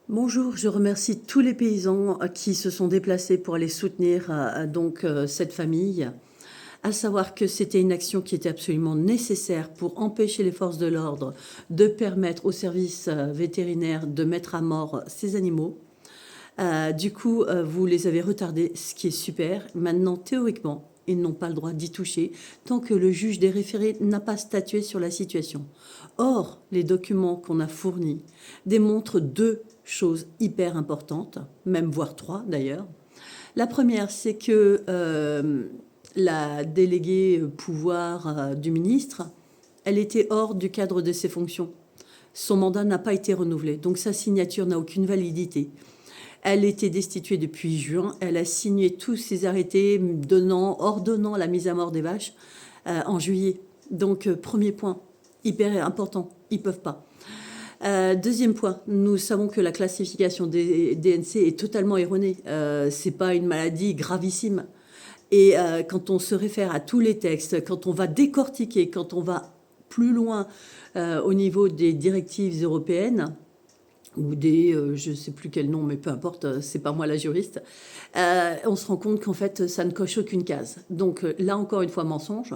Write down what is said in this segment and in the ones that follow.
Bonjour, je remercie tous les paysans qui se sont déplacés pour aller soutenir cette famille. À savoir que c'était une action qui était absolument nécessaire pour empêcher les forces de l'ordre de permettre aux services vétérinaires de mettre à mort ces animaux. Vous les avez retardés, ce qui est super. Maintenant, théoriquement, ils n'ont pas le droit d'y toucher tant que le juge des référés n'a pas statué sur la situation. Or, les documents qu'on a fournis démontrent deux choses hyper importantes, même voire trois d'ailleurs. La première, c'est que la déléguée pouvoir du ministre, elle était hors du cadre de ses fonctions. Son mandat n'a pas été renouvelé, donc sa signature n'a aucune validité. Elle était destituée depuis juin. Elle a signé tous ses arrêtés ordonnant la mise à mort des vaches en juillet. Donc, premier point, hyper important, ils ne peuvent pas. Deuxième point, nous savons que la classification des DNC est totalement erronée. Ce n'est pas une maladie gravissime. Et quand on se réfère à tous les textes, quand on va décortiquer, quand on va plus loin au niveau des directives européennes, ou je ne sais plus quel nom, mais peu importe, c'est pas moi la juriste, on se rend compte qu'en fait, ça ne coche aucune case. Donc là, encore une fois, mensonge.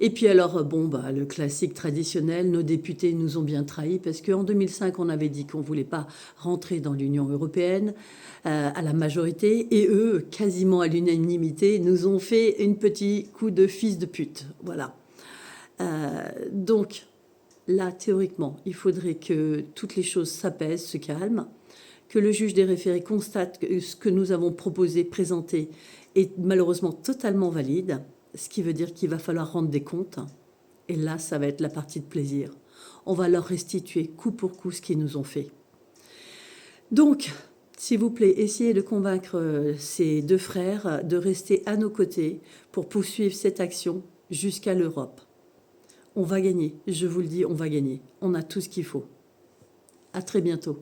Et puis alors, le classique traditionnel, nos députés nous ont bien trahis, parce qu'en 2005, on avait dit qu'on ne voulait pas rentrer dans l'Union européenne à la majorité, et eux, quasiment à l'unanimité, nous ont fait un petit coup de fils de pute. Voilà. Donc, là, théoriquement, il faudrait que toutes les choses s'apaisent, se calment, que le juge des référés constate que ce que nous avons proposé, présenté, est malheureusement totalement valide, ce qui veut dire qu'il va falloir rendre des comptes. Et là, ça va être la partie de plaisir. On va leur restituer coup pour coup ce qu'ils nous ont fait. Donc, s'il vous plaît, essayez de convaincre ces deux frères de rester à nos côtés pour poursuivre cette action jusqu'à l'Europe. On va gagner, je vous le dis, on va gagner. On a tout ce qu'il faut. À très bientôt.